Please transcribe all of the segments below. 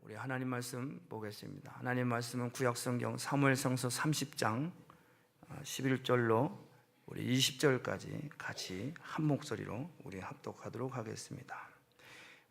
우리 하나님 말씀 보겠습니다. 하나님 말씀은 구약성경 사무엘상서 30장 11절로 우리 20절까지 같이 한 목소리로 우리 합독하도록 하겠습니다.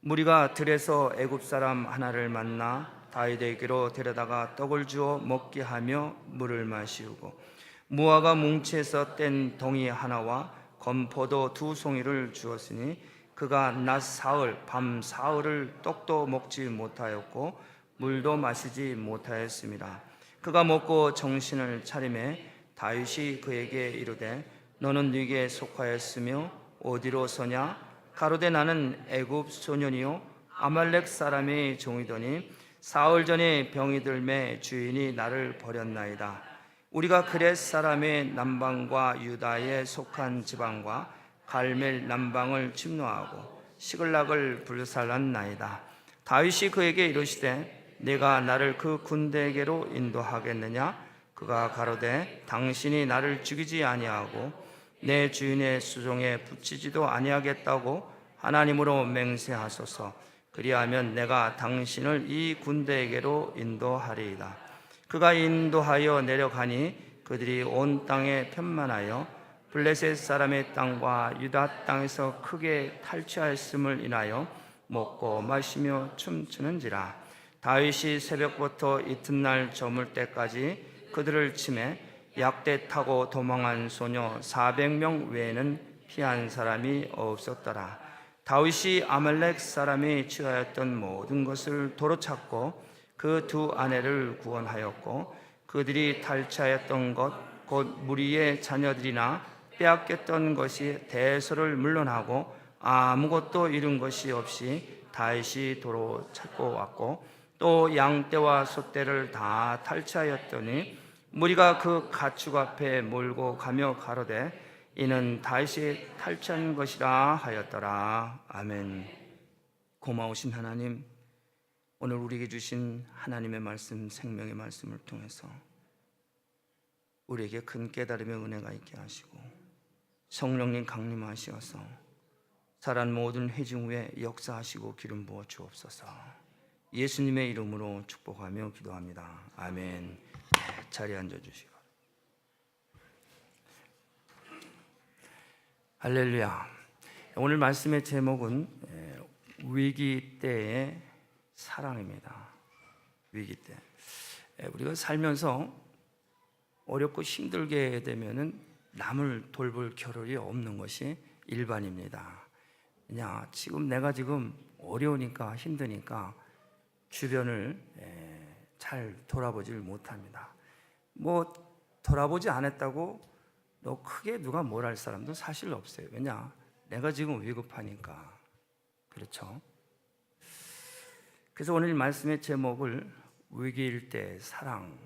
무리가 들에서 애굽 사람 하나를 만나 다윗에게로 데려다가 떡을 주어 먹게 하며 물을 마시우고 무화과 뭉치에서 뗀 덩이 하나와 건포도 2송이를 주었으니 그가 낮 사흘 밤 사흘을 떡도 먹지 못하였고 물도 마시지 못하였습니다. 그가 먹고 정신을 차리매 다윗이 그에게 이르되 너는 네게 속하였으며 어디로 서냐? 가로되 나는 애굽 소년이요 아말렉 사람의 종이더니 사흘 전에 병이 들매 주인이 나를 버렸나이다. 우리가 그렛 사람의 남방과 유다에 속한 지방과 갈멜 남방을 침노하고 시글락을 불살랐나이다. 다윗이 그에게 이르시되 내가 나를 그 군대에게로 인도하겠느냐? 그가 가로되 당신이 나를 죽이지 아니하고 내 주인의 수종에 붙이지도 아니하겠다고 하나님으로 맹세하소서. 그리하면 내가 당신을 이 군대에게로 인도하리이다. 그가 인도하여 내려가니 그들이 온 땅에 편만하여 블레셋 사람의 땅과 유다 땅에서 크게 탈취하였음을 인하여 먹고 마시며 춤추는지라. 다윗이 새벽부터 이튿날 저물 때까지 그들을 치매 약대 타고 도망한 소녀 400명 외에는 피한 사람이 없었더라. 다윗이 아말렉 사람이 취하였던 모든 것을 도로 찾고 그 두 아내를 구원하였고 그들이 탈취하였던 것 곧 무리의 자녀들이나 빼앗겼던 것이 대소를 물론하고 아무것도 잃은 것이 없이 다윗이 도로 찾고 왔고 또 양떼와 소떼를 다 탈취하였더니 무리가 그 가축 앞에 몰고 가며 가로되 이는 다윗이 탈취한 것이라 하였더라. 아멘. 고마우신 하나님, 오늘 우리에게 주신 하나님의 말씀, 생명의 말씀을 통해서 우리에게 큰 깨달음의 은혜가 있게 하시고 성령님 강림하시어서 살한 모든 회중 후에 역사하시고 기름 부어 주옵소서. 예수님의 이름으로 축복하며 기도합니다. 아멘. 자리에 앉아주시고. 할렐루야. 오늘 말씀의 제목은 위기 때의 사랑입니다. 위기 때. 우리가 살면서 어렵고 힘들게 되면은 남을 돌볼 겨를이 없는 것이 일반입니다. 그냥 내가 지금 어려우니까 힘드니까 주변을 잘 돌아보질 못합니다. 뭐 돌아보지 않았다고 너 크게 누가 뭘 할 사람도 사실 없어요. 왜냐? 내가 지금 위급하니까. 그렇죠? 그래서 오늘 말씀의 제목을 위기일 때 사랑,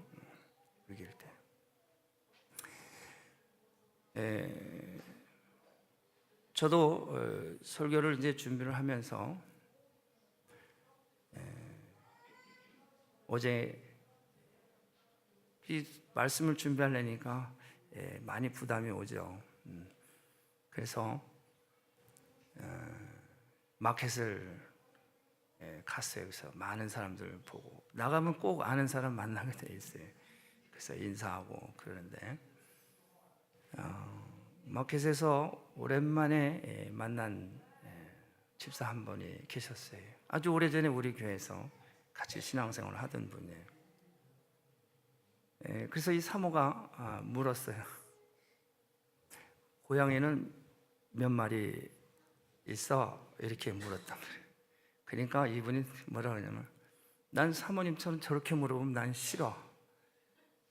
위기일 때. 저도 설교를 이제 준비를 하면서 어제 이 말씀을 준비하려니까 많이 부담이 오죠. 그래서 마켓을 갔어요. 그래서 많은 사람들 보고 나가면 꼭 아는 사람 만나게 돼 있어요. 그래서 인사하고 그러는데 마켓에서 오랜만에 만난 집사 한 분이 계셨어요. 아주 오래전에 우리 교회에서 같이 신앙생활을 하던 분이에요. 그래서 이 사모가 물었어요. 고양이는 몇 마리 있어? 이렇게 물었단 말이에요. 그러니까 이분이 뭐라 그러냐면 난 사모님처럼 저렇게 물어보면 난 싫어.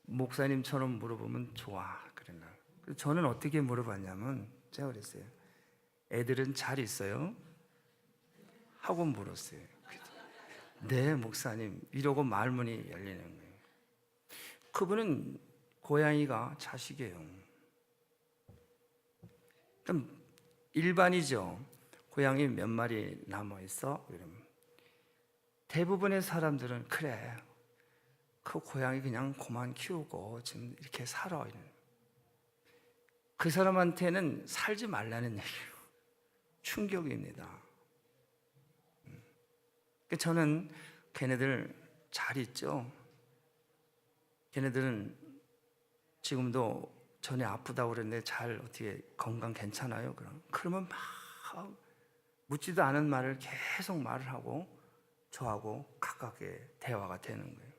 목사님처럼 물어보면 좋아. 그랬나. 저는 어떻게 물어봤냐면 제가 그랬어요. 애들은 잘 있어요? 하고 물었어요. 네, 목사님. 이러고 말문이 열리는 거예요. 그분은 고양이가 자식이에요. 그럼 일반이죠. 고양이 몇 마리 남아있어? 이러면 대부분의 사람들은 그래, 그 고양이 그냥 그만 키우고 지금 이렇게 살아. 그 사람한테는 살지 말라는 얘기예요. 충격입니다. 저는 걔네들 잘 있죠? 걔네들은 지금도 전에 아프다고 그랬는데 잘 어떻게 건강 괜찮아요? 그러면 막 묻지도 않은 말을 계속 말을 하고 저하고 가깝게 대화가 되는 거예요.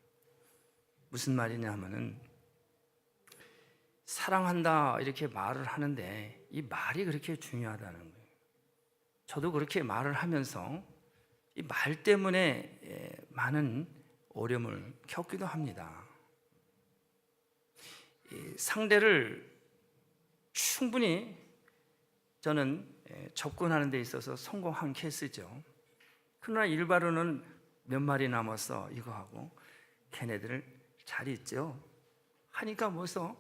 무슨 말이냐 하면은 사랑한다 이렇게 말을 하는데 이 말이 그렇게 중요하다는 거예요. 저도 그렇게 말을 하면서 이 말 때문에 많은 어려움을 겪기도 합니다. 이 상대를 충분히 저는 접근하는 데 있어서 성공한 케이스죠. 그러나 일바로는 몇 마리 남아서 이거 하고 걔네들 잘 있죠 하니까 벌써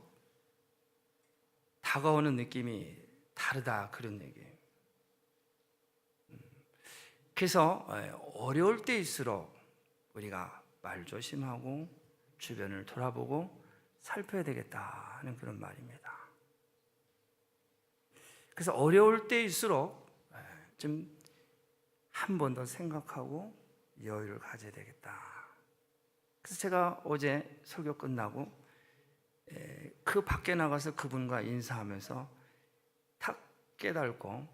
다가오는 느낌이 다르다 그런 얘기예요. 그래서 어려울 때일수록 우리가 말 조심하고 주변을 돌아보고 살펴야 되겠다 하는 그런 말입니다. 그래서 어려울 때일수록 좀 한 번 더 생각하고 여유를 가져야 되겠다. 그래서 제가 어제 설교 끝나고 그 밖에 나가서 그분과 인사하면서 탁 깨달고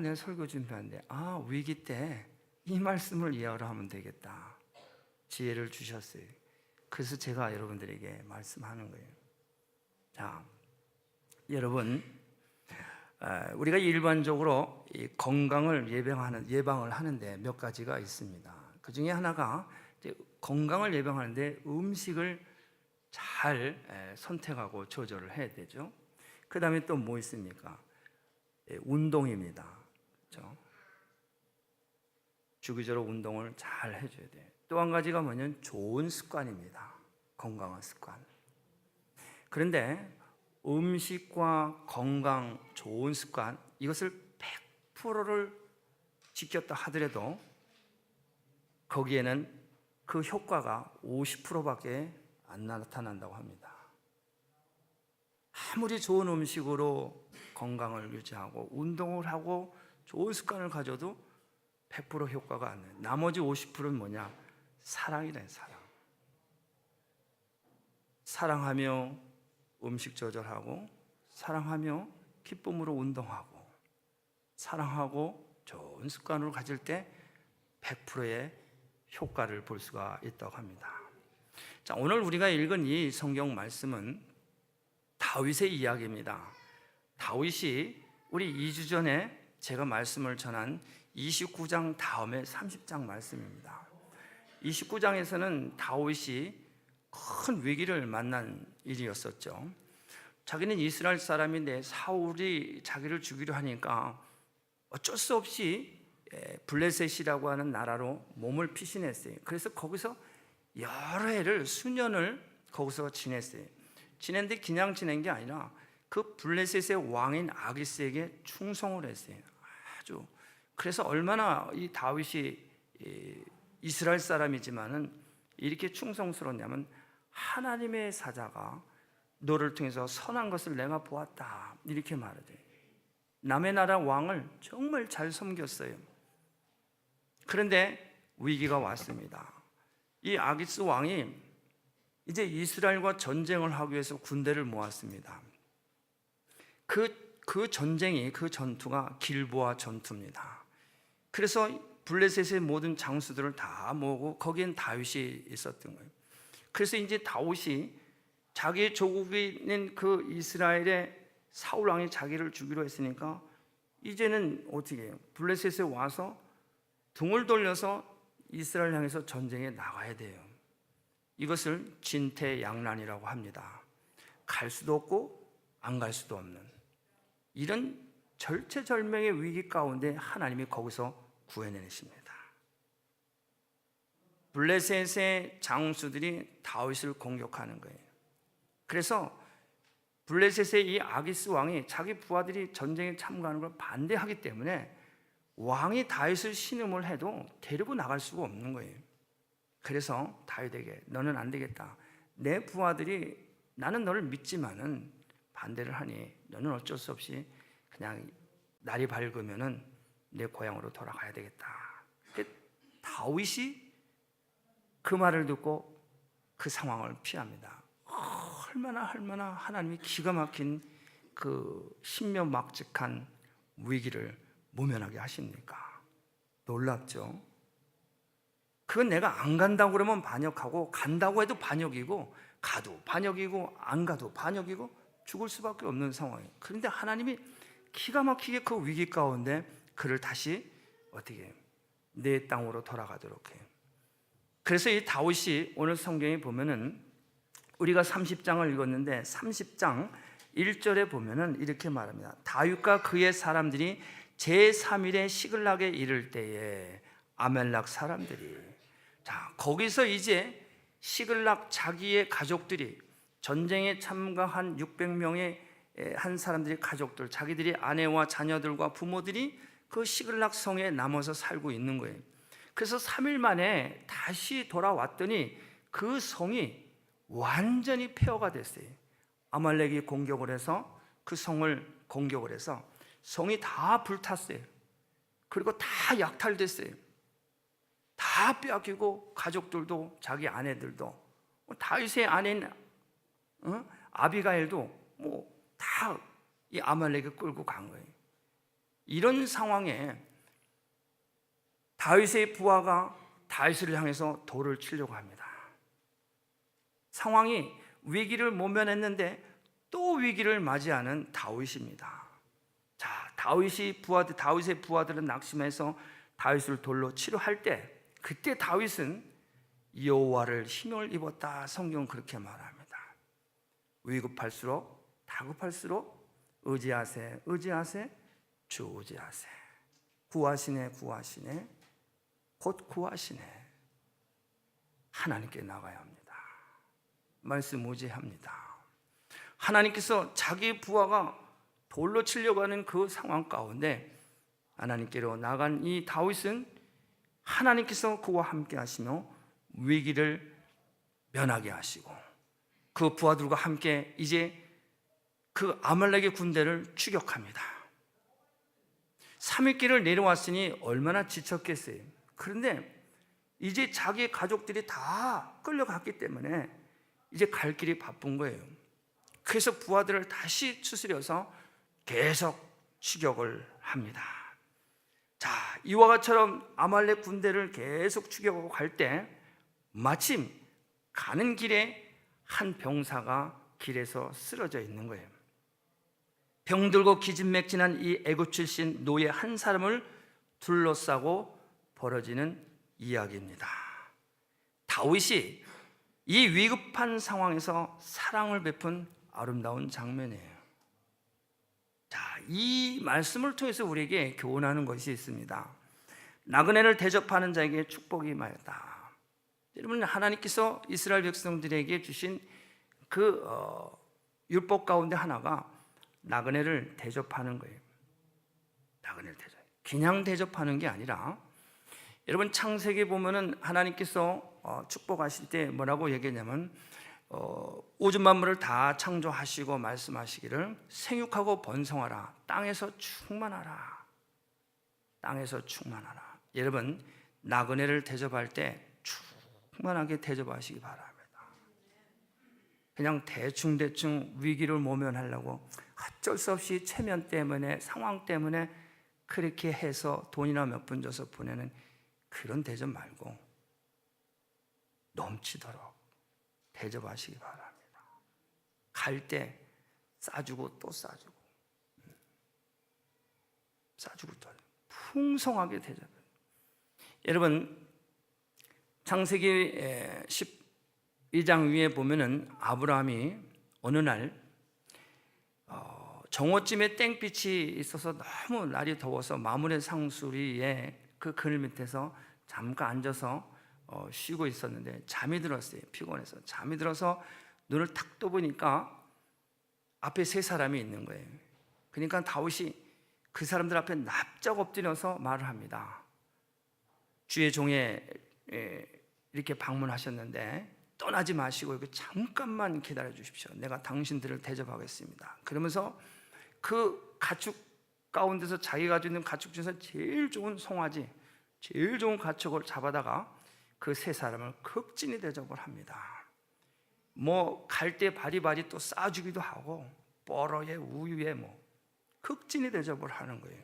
내 설교 준비하는데 위기 때 이 말씀을 이해하러 하면 되겠다. 지혜를 주셨어요. 그래서 제가 여러분들에게 말씀하는 거예요. 자, 여러분, 우리가 일반적으로 이 건강을 예방을 하는데 몇 가지가 있습니다. 그 중에 하나가 건강을 예방하는데 음식을 잘 선택하고 조절을 해야 되죠. 그 다음에 또 뭐 있습니까? 운동입니다. 그렇죠? 주기적으로 운동을 잘 해줘야 돼요. 또 한 가지가 뭐냐면 좋은 습관입니다. 건강한 습관. 그런데 음식과 건강, 좋은 습관 이것을 100%를 지켰다 하더라도 거기에는 그 효과가 50%밖에 안 나타난다고 합니다. 아무리 좋은 음식으로 건강을 유지하고 운동을 하고 좋은 습관을 가져도 100% 효과가 안 나요. 나머지 50%는 뭐냐? 사랑이래, 사랑. 사랑하며 음식 조절하고, 사랑하며 기쁨으로 운동하고, 사랑하고 좋은 습관을 가질 때 100%의 효과를 볼 수가 있다고 합니다. 자, 오늘 우리가 읽은 이 성경 말씀은 다윗의 이야기입니다. 다윗이 우리 2주 전에 제가 말씀을 전한 29장 다음에 30장 말씀입니다. 29장에서는 다윗이 큰 위기를 만난 일이었었죠. 자기는 이스라엘 사람인데 사울이 자기를 죽이려 하니까 어쩔 수 없이 블레셋이라고 하는 나라로 몸을 피신했어요. 그래서 거기서 여러 해를 수년을 거기서 지냈어요. 지냈는데 그냥 지낸 게 아니라 그 블레셋의 왕인 아기스에게 충성을 했어요. 아주. 그래서 얼마나 이 다윗이 이스라엘 사람이지만은 이렇게 충성스러웠냐면 하나님의 사자가 너를 통해서 선한 것을 내가 보았다 이렇게 말하대. 남의 나라 왕을 정말 잘 섬겼어요. 그런데 위기가 왔습니다. 이 아기스 왕이 이제 이스라엘과 전쟁을 하기 위해서 군대를 모았습니다. 그 전쟁이, 그 전투가 길보아 전투입니다. 그래서 블레셋의 모든 장수들을 다 모으고 거기엔 다윗이 있었던 거예요. 그래서 이제 다윗이 자기 조국인 그 이스라엘의 사울 왕이 자기를 죽이려 했으니까 이제는 어떻게 해요? 블레셋에 와서 등을 돌려서 이스라엘 향해서 전쟁에 나가야 돼요. 이것을 진퇴양난이라고 합니다. 갈 수도 없고 안 갈 수도 없는 이런 절체절명의 위기 가운데 하나님이 거기서 구해내십니다. 블레셋의 장수들이 다윗을 공격하는 거예요. 그래서 블레셋의 이 아기스 왕이 자기 부하들이 전쟁에 참가하는 걸 반대하기 때문에 왕이 다윗을 신음을 해도 데리고 나갈 수가 없는 거예요. 그래서 다윗에게 너는 안 되겠다. 내 부하들이 나는 너를 믿지만은 반대를 하니 너는 어쩔 수 없이 그냥 날이 밝으면은 내 고향으로 돌아가야 되겠다. 다윗이 그 말을 듣고 그 상황을 피합니다. 얼마나 하나님이 기가 막힌 그 신묘막측한 위기를 모면하게 하십니까? 놀랍죠? 그건 내가 안 간다고 그러면 반역하고, 간다고 해도 반역이고, 가도 반역이고, 안 가도 반역이고, 죽을 수밖에 없는 상황이에요. 그런데 하나님이 기가 막히게 그 위기 가운데 그를 다시 어떻게 내 땅으로 돌아가도록 해요. 그래서 이 다윗이 오늘 성경에 보면은, 우리가 30장을 읽었는데 30장 1절에 보면은 이렇게 말합니다. 다윗과 그의 사람들이 제3일에 시글락에 이를 때에 아멜락 사람들이, 자, 거기서 이제 시글락 자기의 가족들이, 전쟁에 참가한 600명의 한 사람들의 가족들, 자기들이 아내와 자녀들과 부모들이 그 시글락 성에 남아서 살고 있는 거예요. 그래서 3일 만에 다시 돌아왔더니 그 성이 완전히 폐허가 됐어요. 아말렉이 공격을 해서 그 성을 공격을 해서 성이 다 불탔어요. 그리고 다 약탈됐어요. 다 빼앗기고, 가족들도, 자기 아내들도, 다윗의 아내인 아비가일도 다 이 아말렉에 끌고 간 거예요. 이런 상황에 다윗의 부하가 다윗을 향해서 돌을 치려고 합니다. 상황이 위기를 모면했는데 또 위기를 맞이하는 다윗입니다. 자, 다윗의 부하들은 낙심해서 다윗을 돌로 치려 할 때, 그때 다윗은 여호와를 힘을 입었다. 성경은 그렇게 말합니다. 위급할수록 다급할수록 의지하세, 의지하세, 주 의지하세. 구하시네, 구하시네, 곧 구하시네. 하나님께 나가야 합니다. 말씀 의지합니다. 하나님께서 자기 부하가 돌로 치려고 하는 그 상황 가운데 하나님께로 나간 이 다윗은 하나님께서 그와 함께 하시며 위기를 면하게 하시고, 그 부하들과 함께 이제 그 아말렉의 군대를 추격합니다. 3일 길을 내려왔으니 얼마나 지쳤겠어요. 그런데 이제 자기 가족들이 다 끌려갔기 때문에 이제 갈 길이 바쁜 거예요. 그래서 부하들을 다시 추스려서 계속 추격을 합니다. 자, 이와 같이처럼 아말렉 군대를 계속 추격하고 갈 때 마침 가는 길에 한 병사가 길에서 쓰러져 있는 거예요. 병들고 기진맥진한 이 애굽 출신 노예 한 사람을 둘러싸고 벌어지는 이야기입니다. 다윗이 이 위급한 상황에서 사랑을 베푼 아름다운 장면이에요. 자, 이 말씀을 통해서 우리에게 교훈하는 것이 있습니다. 나그네를 대접하는 자에게 축복이 임하였다. 여러분, 하나님께서 이스라엘 백성들에게 주신 그 율법 가운데 하나가 나그네를 대접하는 거예요. 나그네를 대접. 그냥 대접하는 게 아니라, 여러분 창세기 보면은 하나님께서 축복하실 때 뭐라고 얘기했냐면, 우주 만물을 다 창조하시고 말씀하시기를 생육하고 번성하라, 땅에서 충만하라, 땅에서 충만하라. 여러분, 나그네를 대접할 때 충만하게 대접하시기 바랍니다. 그냥 대충 위기를 모면하려고 어쩔 수 없이 체면 때문에, 상황 때문에 그렇게 해서 돈이나 몇 푼 줘서 보내는 그런 대접 말고 넘치도록 대접하시기 바랍니다. 갈 때 싸주고 또 싸주고, 싸주고 또 풍성하게 대접해요. 여러분, 창세기 12장 위에 보면은 아브라함이 어느 날 정오쯤에 땡빛이 있어서 너무 날이 더워서 마므레 상수리에 그 그늘 밑에서 잠깐 앉아서 쉬고 있었는데 잠이 들었어요. 피곤해서 잠이 들어서 눈을 탁 떠보니까 앞에 세 사람이 있는 거예요. 그러니까 다윗이 그 사람들 앞에 납작 엎드려서 말을 합니다. 주의 종에 이렇게 방문하셨는데 떠나지 마시고 여기 잠깐만 기다려 주십시오. 내가 당신들을 대접하겠습니다. 그러면서 그 가축 가운데서 자기가 가지고 있는 가축 중에서 제일 좋은 송아지, 제일 좋은 가축을 잡아다가 그 세 사람을 극진히 대접을 합니다. 뭐 갈 때 바리바리 또 싸주기도 하고 뽀로에 우유에 뭐 극진히 대접을 하는 거예요.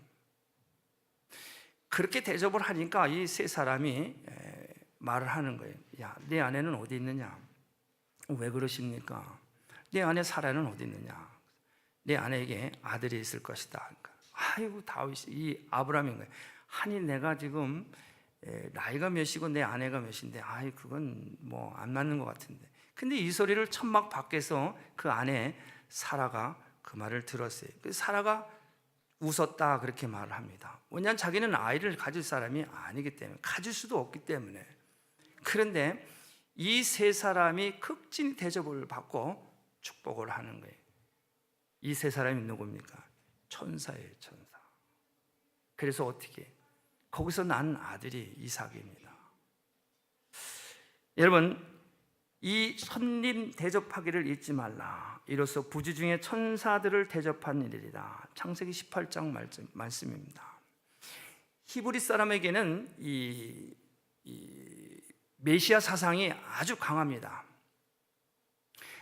그렇게 대접을 하니까 이 세 사람이 말을 하는 거예요. 야, 내 아내는 어디 있느냐? 왜 그러십니까? 내 아내 사라는 어디 있느냐? 내 아내에게 아들이 있을 것이다. 그러니까, 아이고 다윗이 이 아브라함인 거예요. 아니 내가 지금 나이가 몇이고 내 아내가 몇인데 아이 그건 뭐 안 맞는 것 같은데. 근데 이 소리를 천막 밖에서 그 아내 사라가 그 말을 들었어요. 사라가 웃었다 그렇게 말을 합니다. 왜냐하면 자기는 아이를 가질 사람이 아니기 때문에, 가질 수도 없기 때문에. 그런데 이 세 사람이 극진히 대접을 받고 축복을 하는 거예요. 이 세 사람이 누굽니까? 천사예요, 천사. 그래서 어떻게? 거기서 난 아들이 이삭입니다. 여러분, 이 손님 대접하기를 잊지 말라. 이로써 부지 중에 천사들을 대접한 일이다. 창세기 18장 말씀입니다. 히브리 사람에게는 이 메시아 사상이 아주 강합니다.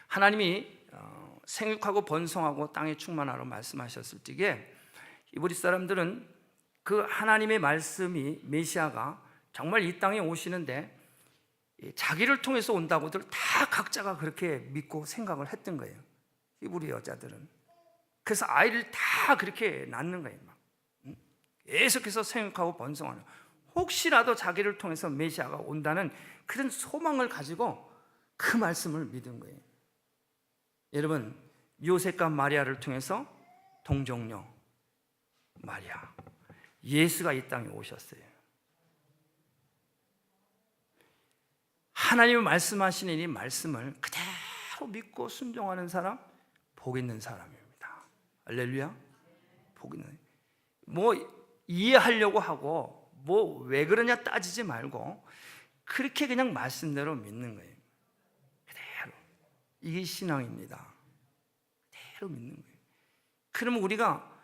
하나님이 생육하고 번성하고 땅에 충만하라고 말씀하셨을 적에 히브리 사람들은 그 하나님의 말씀이, 메시아가 정말 이 땅에 오시는데 자기를 통해서 온다고들 다 각자가 그렇게 믿고 생각을 했던 거예요. 히브리 여자들은. 그래서 아이를 다 그렇게 낳는 거예요. 막. 계속해서 생육하고 번성하는, 혹시라도 자기를 통해서 메시아가 온다는 그런 소망을 가지고 그 말씀을 믿은 거예요. 여러분, 요셉과 마리아를 통해서 동정녀 마리아, 예수가 이 땅에 오셨어요. 하나님이 말씀하시는 이 말씀을 그대로 믿고 순종하는 사람, 복 있는 사람입니다. 할렐루야. 복 있는. 뭐 이해하려고 하고 뭐 왜 그러냐 따지지 말고 그렇게 그냥 말씀대로 믿는 거예요. 그대로. 이게 신앙입니다. 그대로 믿는 거예요. 그러면 우리가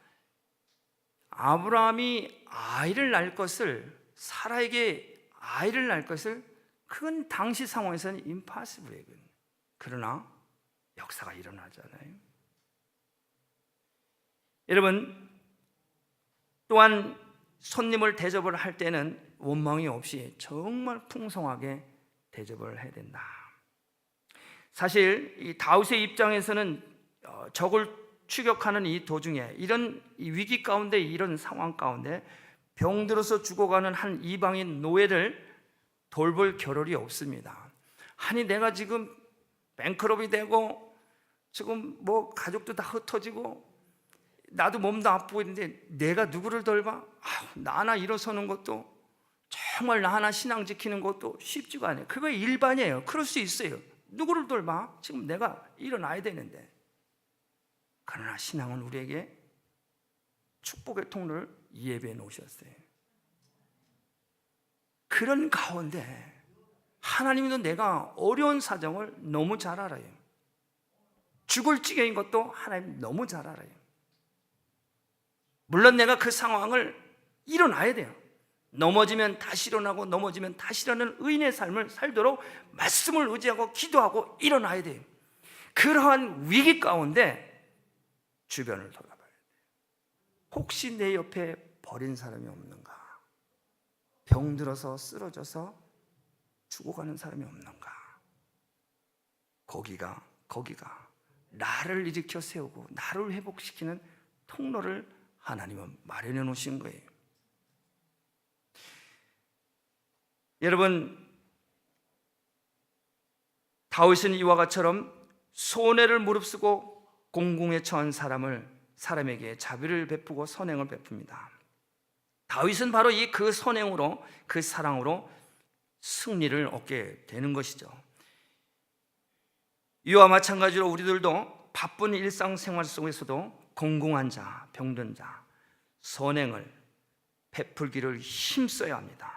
아브라함이 아이를 낳을 것을, 사라에게 아이를 낳을 것을, 그건 당시 상황에서는 임파서블이에요. 그러나 역사가 일어나잖아요. 여러분, 또한 손님을 대접을 할 때는 원망이 없이 정말 풍성하게 대접을 해야 된다. 사실 이 다윗의 입장에서는 적을 추격하는 이 도중에, 이런 위기 가운데, 이런 상황 가운데 병들어서 죽어가는 한 이방인 노예를 돌볼 겨를이 없습니다. 아니 내가 지금 뱅크럽이 되고 지금 뭐 가족도 다 흩어지고 나도 몸도 아프고 있는데 내가 누구를 돌봐? 나 하나 일어서는 것도, 정말 나 하나 신앙 지키는 것도 쉽지가 않아요. 그거 일반이에요. 그럴 수 있어요. 누구를 돌봐? 지금 내가 일어나야 되는데. 그러나 신앙은 우리에게 축복의 통로를 예배해 놓으셨어요. 그런 가운데 하나님도 내가 어려운 사정을 너무 잘 알아요. 죽을 지경인 것도 하나님 너무 잘 알아요. 물론 내가 그 상황을 일어나야 돼요. 넘어지면 다시 일어나고 넘어지면 다시 일어나는 의인의 삶을 살도록 말씀을 의지하고 기도하고 일어나야 돼요. 그러한 위기 가운데 주변을 돌아봐야 돼요. 혹시 내 옆에 버린 사람이 없는가? 병들어서 쓰러져서 죽어가는 사람이 없는가? 거기가 나를 일으켜 세우고 나를 회복시키는 통로를 하나님은 마련해 놓으신 거예요. 여러분, 다윗은 이와 같처럼 손해를 무릅쓰고 공공에 처한 사람에게 자비를 베푸고 선행을 베풉니다. 다윗은 바로 그 선행으로, 그 사랑으로 승리를 얻게 되는 것이죠. 이와 마찬가지로 우리들도 바쁜 일상생활 속에서도 공공한 자, 병든 자, 선행을 베풀기를 힘써야 합니다.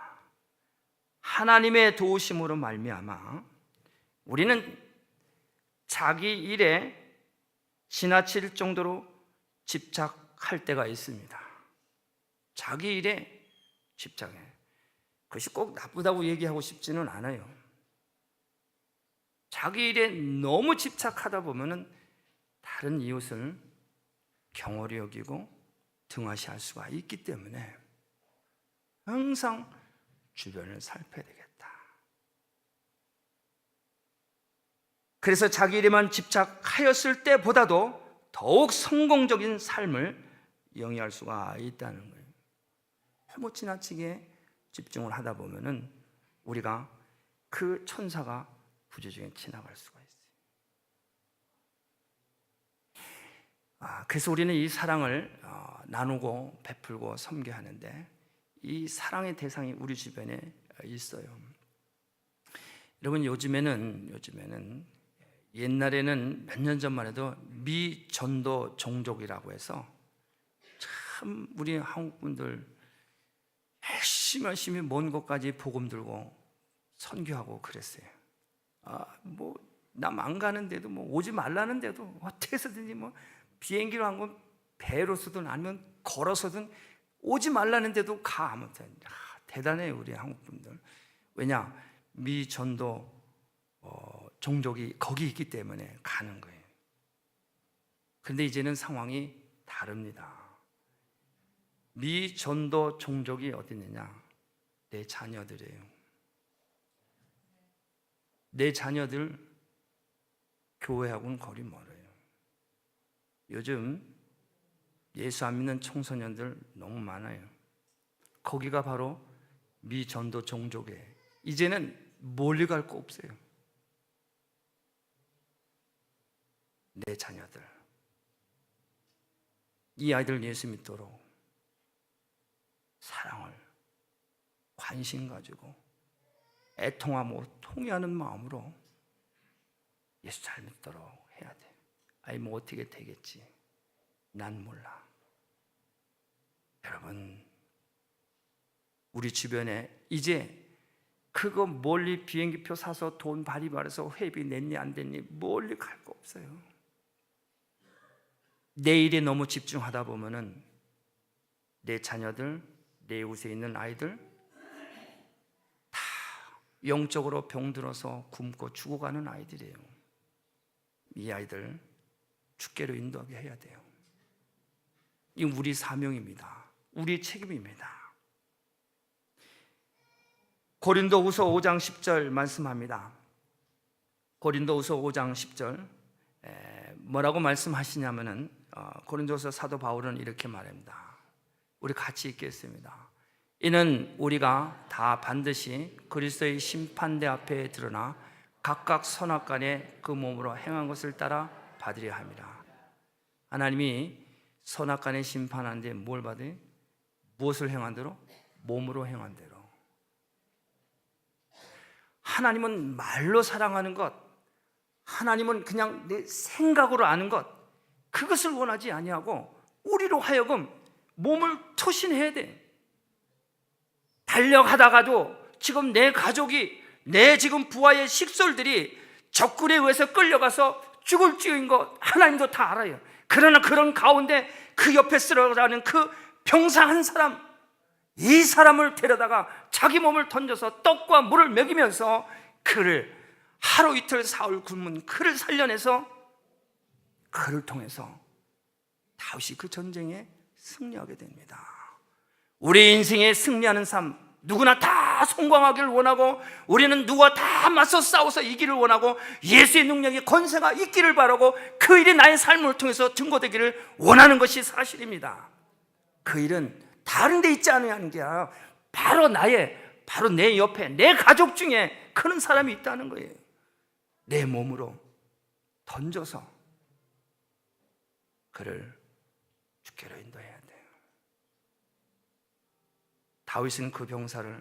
하나님의 도우심으로 말미암아 우리는 자기 일에 지나칠 정도로 집착할 때가 있습니다. 자기 일에 집착해. 그것이 꼭 나쁘다고 얘기하고 싶지는 않아요. 자기 일에 너무 집착하다 보면은 다른 이웃을 경홀히 여기고 등하시할 수가 있기 때문에 항상 주변을 살펴야 되겠다. 그래서 자기 일에만 집착하였을 때보다도 더욱 성공적인 삶을 영위할 수가 있다는 거예요. 너무 지나치게 집중을 하다 보면은 우리가 그 천사가 부재중에 지나갈 수가 있어요. 그래서 우리는 이 사랑을 나누고 베풀고 섬겨야 하는데 이 사랑의 대상이 우리 주변에 있어요. 여러분, 요즘에는 옛날에는 몇 년 전만 해도 미전도 종족이라고 해서 참 우리 한국 분들 열심히 먼 곳까지 복음 들고 선교하고 그랬어요. 남 안 가는데도 오지 말라는데도 어떻게 해서든지 비행기로 한 건 배로서든 아니면 걸어서든 오지 말라는데도 가. 아무튼 대단해요, 우리 한국 분들. 왜냐? 미전도 종족이 거기 있기 때문에 가는 거예요. 그런데 이제는 상황이 다릅니다. 미전도 종족이 어디 있느냐? 내 자녀들이에요. 내 자녀들 교회하고는 거리 멀어요. 요즘 예수 안 믿는 청소년들 너무 많아요. 거기가 바로 미전도 종족이에요. 이제는 멀리 갈 거 없어요. 내 자녀들, 이 아이들 예수 믿도록 사랑을, 관심 가지고 애통하고 통회하는 마음으로 예수 잘 믿도록 해야 돼. 어떻게 되겠지? 난 몰라. 여러분, 우리 주변에 이제 그거 멀리 비행기표 사서 돈 바리바리해서 회비 냈니 안 됐니 멀리 갈 거 없어요. 내 일에 너무 집중하다 보면은 내 자녀들, 내 이웃에 있는 아이들 다 영적으로 병들어서 굶고 죽어가는 아이들이에요. 이 아이들 주께로 인도하게 해야 돼요. 이건 우리 사명입니다. 우리의 책임입니다. 고린도후서 5장 10절 말씀합니다. 고린도후서 5장 10절 뭐라고 말씀하시냐면은 고린도서 사도 바울은 이렇게 말합니다. 우리 같이 읽겠습니다. 이는 우리가 다 반드시 그리스도의 심판대 앞에 드러나 각각 선악간에 그 몸으로 행한 것을 따라 받으려 함이라. 하나님이 선악간에 심판하는데 뭘 받아요? 무엇을 행한 대로? 몸으로 행한 대로. 하나님은 말로 사랑하는 것, 하나님은 그냥 내 생각으로 아는 것, 그것을 원하지 아니하고 우리로 하여금 몸을 토신해야 돼. 달려가다가도 지금 내 가족이, 내 지금 부하의 식솔들이 적군에 의해서 끌려가서 죽을 찌인 것 하나님도 다 알아요. 그러나 그런 가운데 그 옆에 쓰러가는 그 병사 한 사람, 이 사람을 데려다가 자기 몸을 던져서 떡과 물을 먹이면서 그를 하루 이틀 사흘 굶은 그를 살려내서 그를 통해서 다윗이 그 전쟁에 승리하게 됩니다. 우리 인생에 승리하는 삶, 누구나 다 성공하기를 원하고 우리는 누구와 다 맞서 싸워서 이기를 원하고 예수의 능력이 권세가 있기를 바라고 그 일이 나의 삶을 통해서 증거되기를 원하는 것이 사실입니다. 그 일은 다른 데 있지 않은 게 아니라 바로 내 옆에 내 가족 중에 그런 사람이 있다는 거예요. 내 몸으로 던져서 그를 주께로 인도해야 돼요. 다윗은 그 병사를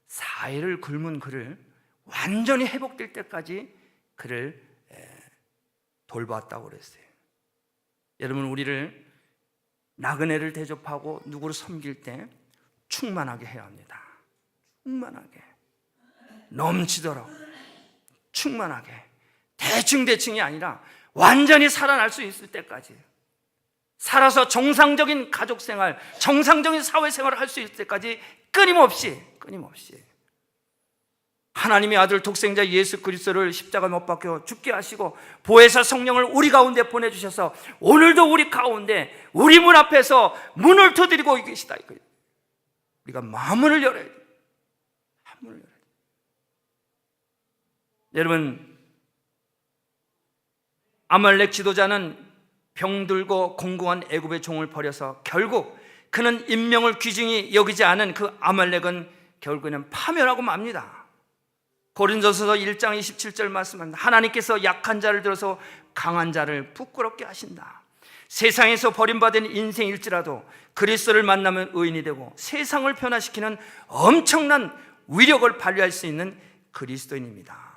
4일을 굶은 그를 완전히 회복될 때까지 그를 돌봤다고 그랬어요. 여러분, 우리를 나그네를 대접하고 누구를 섬길 때 충만하게 해야 합니다. 충만하게, 넘치도록 충만하게, 대충이 아니라 완전히 살아날 수 있을 때까지, 살아서 정상적인 가족생활, 정상적인 사회생활을 할 수 있을 때까지 끊임없이 하나님의 아들 독생자 예수 그리스도를 십자가 못 박혀 죽게 하시고 보혜사 성령을 우리 가운데 보내주셔서 오늘도 우리 가운데 우리 문 앞에서 문을 두드리고 계시다. 우리가 마음을 열어야 돼요. 마음을 열어야 돼요. 여러분, 아말렉 지도자는 병들고 공고한 애굽의 종을 버려서 결국 그는 인명을 귀중히 여기지 않은 그 아말렉은 결국에는 파멸하고 맙니다. 고린도서서 1장 27절 말씀합니다. 하나님께서 약한 자를 들어서 강한 자를 부끄럽게 하신다. 세상에서 버림받은 인생일지라도 그리스도를 만나면 의인이 되고 세상을 변화시키는 엄청난 위력을 발휘할 수 있는 그리스도인입니다.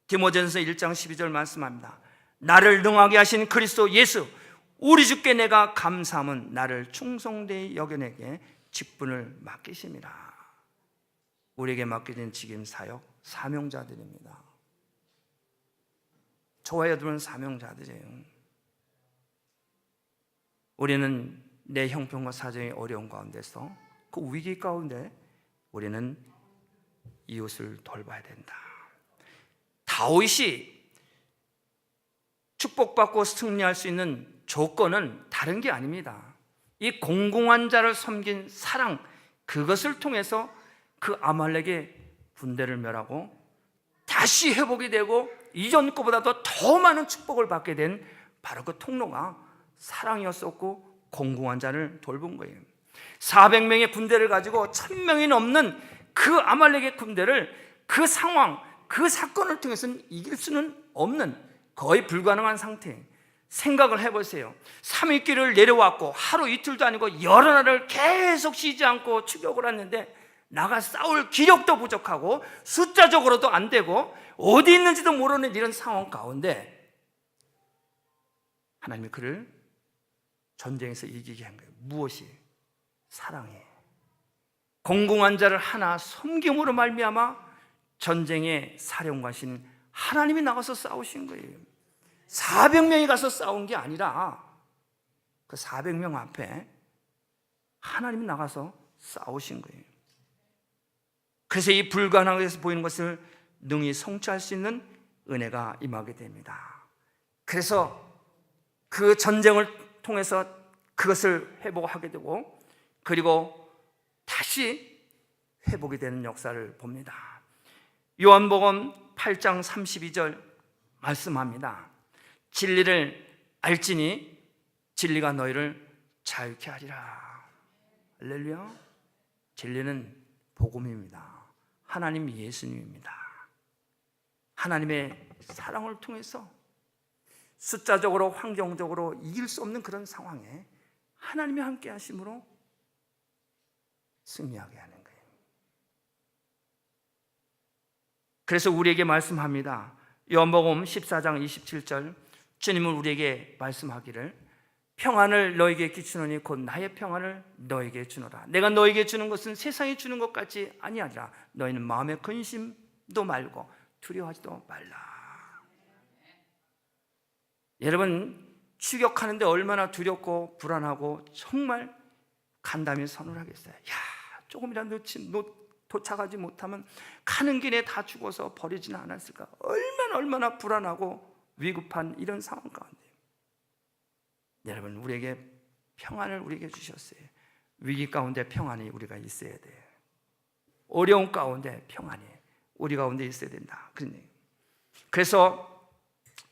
디모데전서 1장 12절 말씀합니다. 나를 능하게 하신 그리스도 예수 우리 주께 내가 감사함은 나를 충성되이 여겨내게 직분을 맡기심이라. 우리에게 맡겨진 직임 사역 사명자들입니다. 저와 여러분은 사명자들이에요. 우리는 내 형편과 사정이 어려운 가운데서 그 위기 가운데 우리는 이웃을 돌봐야 된다. 다윗이 축복받고 승리할 수 있는 조건은 다른 게 아닙니다. 이 공공한 자를 섬긴 사랑, 그것을 통해서 그 아말렉의 군대를 멸하고 다시 회복이 되고 이전 것보다도 더 많은 축복을 받게 된 바로 그 통로가 사랑이었었고 공공한 자를 돌본 거예요. 400명의 군대를 가지고 1000명이 넘는 그 아말렉의 군대를 그 상황, 그 사건을 통해서는 이길 수는 없는 거의 불가능한 상태. 생각을 해보세요. 3일길을 내려왔고 하루 이틀도 아니고 여러 날을 계속 쉬지 않고 추격을 했는데 나가 싸울 기력도 부족하고 숫자적으로도 안 되고 어디 있는지도 모르는 이런 상황 가운데 하나님이 그를 전쟁에서 이기게 한 거예요. 무엇이? 사랑이. 공공한 자를 하나 섬김으로 말미암아 전쟁의 사령관신 하나님이 나가서 싸우신 거예요. 400명이 가서 싸운 게 아니라 그 400명 앞에 하나님이 나가서 싸우신 거예요. 그래서 이 불가능해서 보이는 것을 능히 성취할 수 있는 은혜가 임하게 됩니다. 그래서 그 전쟁을 통해서 그것을 회복하게 되고 그리고 다시 회복이 되는 역사를 봅니다. 요한복음 8장 32절 말씀합니다. 진리를 알지니 진리가 너희를 자유케 하리라. 할렐루야. 진리는 복음입니다. 하나님 예수님입니다. 하나님의 사랑을 통해서 숫자적으로 환경적으로 이길 수 없는 그런 상황에 하나님이 함께 하심으로 승리하게 하는 거예요. 그래서 우리에게 말씀합니다. 요한복음 14장 27절 주님은 우리에게 말씀하기를 평안을 너에게 끼치노니 곧 나의 평안을 너에게 주노라. 내가 너에게 주는 것은 세상이 주는 것 같지 아니하리라. 너희는 마음에 근심도 말고 두려워하지도 말라. 여러분, 추격하는데 얼마나 두렵고 불안하고 정말 간담이 선을 하겠어요. 조금이라도 도착하지 못하면 가는 길에 다 죽어서 버리지는 않았을까. 얼마나 불안하고 위급한 이런 상황 가운데 여러분, 우리에게 평안을 우리에게 주셨어요. 위기 가운데 평안이 우리가 있어야 돼요. 어려운 가운데 평안이 우리 가운데 있어야 된다. 그래서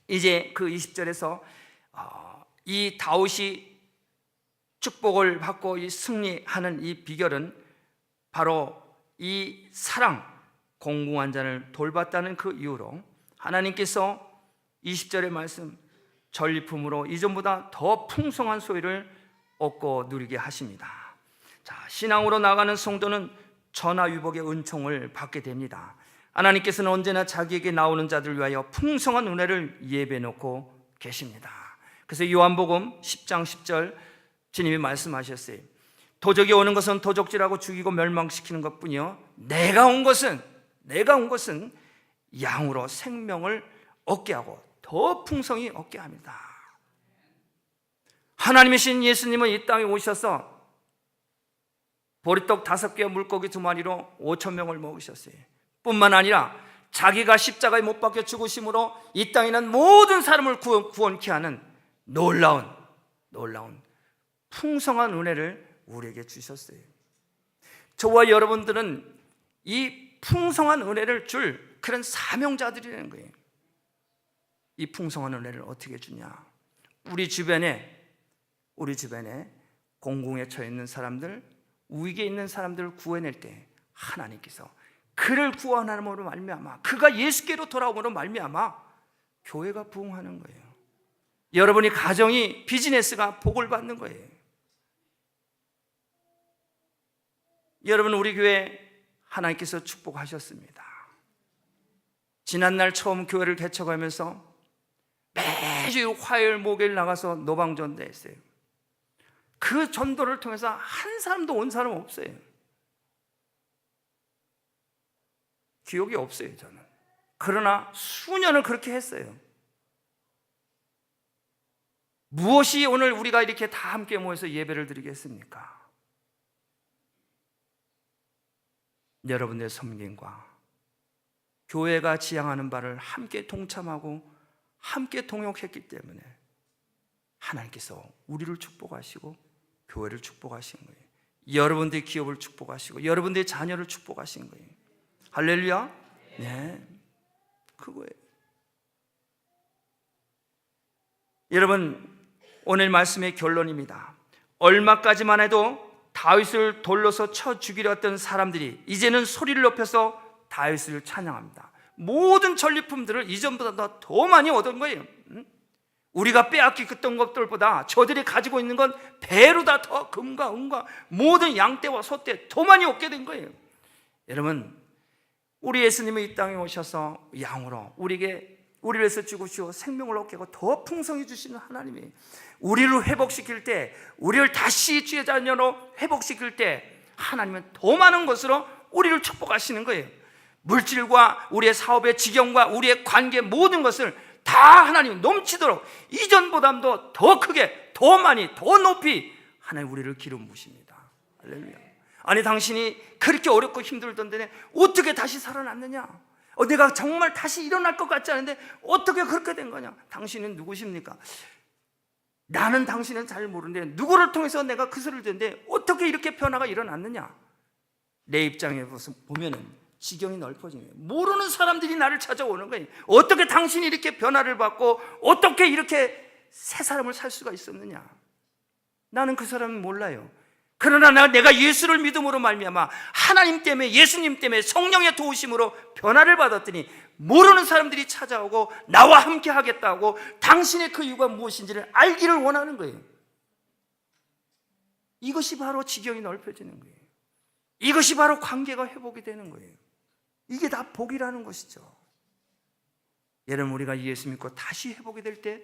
이제 그 20절에서 이 다윗이 축복을 받고 이 승리하는 이 비결은 바로 이 사랑, 공공한 자를 돌봤다는 그 이유로 하나님께서 20절의 말씀 전리품으로 이전보다 더 풍성한 소유를 얻고 누리게 하십니다. 자, 신앙으로 나가는 성도는 전화위복의 은총을 받게 됩니다. 하나님께서는 언제나 자기에게 나오는 자들을 위하여 풍성한 은혜를 예배해 놓고 계십니다. 그래서 요한복음 10장 10절 주님이 말씀하셨어요. 도적이 오는 것은 도적질하고 죽이고 멸망시키는 것뿐이요 내가 온 것은 양으로 생명을 얻게 하고 더 풍성히 얻게 합니다. 하나님이신 예수님은 이 땅에 오셔서 보리떡 5개와 물고기 2마리로 5,000명을 먹으셨어요. 뿐만 아니라 자기가 십자가에 못 박혀 죽으심으로 이 땅에 있는 모든 사람을 구원케 하는 놀라운 풍성한 은혜를 우리에게 주셨어요. 저와 여러분들은 이 풍성한 은혜를 줄 그런 사명자들이라는 거예요. 이 풍성한 은혜를 어떻게 주냐? 우리 주변에 공공에 처해 있는 사람들, 위기에 있는 사람들을 구해낼 때 하나님께서 그를 구원함으로 말미암아, 그가 예수께로 돌아옴으로 말미암아 교회가 부흥하는 거예요. 여러분이 가정이, 비즈니스가 복을 받는 거예요. 여러분, 우리 교회 하나님께서 축복하셨습니다. 지난날 처음 교회를 개척하면서 매주 화요일 목요일 나가서 노방전도 했어요. 그 전도를 통해서 한 사람도 온 사람 없어요. 기억이 없어요, 저는. 그러나 수년을 그렇게 했어요. 무엇이 오늘 우리가 이렇게 다 함께 모여서 예배를 드리겠습니까? 여러분의 섬김과 교회가 지향하는 바를 함께 동참하고 함께 동역했기 때문에 하나님께서 우리를 축복하시고 교회를 축복하신 거예요. 여러분들의 기업을 축복하시고 여러분들의 자녀를 축복하신 거예요. 할렐루야. 네, 그거예요. 여러분, 오늘 말씀의 결론입니다. 얼마까지만 해도 다윗을 돌로서 쳐 죽이려 했던 사람들이 이제는 소리를 높여서 다윗을 찬양합니다. 모든 전리품들을 이전보다 더 많이 얻은 거예요. 우리가 빼앗겼던 것들보다 저들이 가지고 있는 건 배로 다 더 금과 은과 모든 양떼와 소떼 더 많이 얻게 된 거예요. 여러분, 우리 예수님이 이 땅에 오셔서 양으로 우리를 위해서 죽으시고 생명을 얻게 하고 더 풍성히 주시는 하나님이 우리를 회복시킬 때, 우리를 다시 주의 자녀로 회복시킬 때 하나님은 더 많은 것으로 우리를 축복하시는 거예요. 물질과 우리의 사업의 지경과 우리의 관계 모든 것을 다 하나님 넘치도록 이전보다도 더 크게, 더 많이, 더 높이 하나님 우리를 기름 부으십니다. 할렐루야. 아니, 당신이 그렇게 어렵고 힘들던데 어떻게 다시 살아났느냐? 내가 정말 다시 일어날 것 같지 않은데 어떻게 그렇게 된 거냐? 당신은 누구십니까? 나는 당신은 잘 모르는데 누구를 통해서 내가 그 소리를 듣는데 어떻게 이렇게 변화가 일어났느냐? 내 입장에 보면은 지경이 넓어지는 거예요. 모르는 사람들이 나를 찾아오는 거예요. 어떻게 당신이 이렇게 변화를 받고 어떻게 이렇게 새 사람을 살 수가 있었느냐? 나는 그 사람은 몰라요. 그러나 내가 예수를 믿음으로 말미암아 하나님 때문에, 예수님 때문에, 성령의 도우심으로 변화를 받았더니 모르는 사람들이 찾아오고 나와 함께 하겠다고 당신의 그 이유가 무엇인지를 알기를 원하는 거예요. 이것이 바로 지경이 넓혀지는 거예요. 이것이 바로 관계가 회복이 되는 거예요. 이게 다 복이라는 것이죠. 여러분, 우리가 예수 믿고 다시 회복이 될 때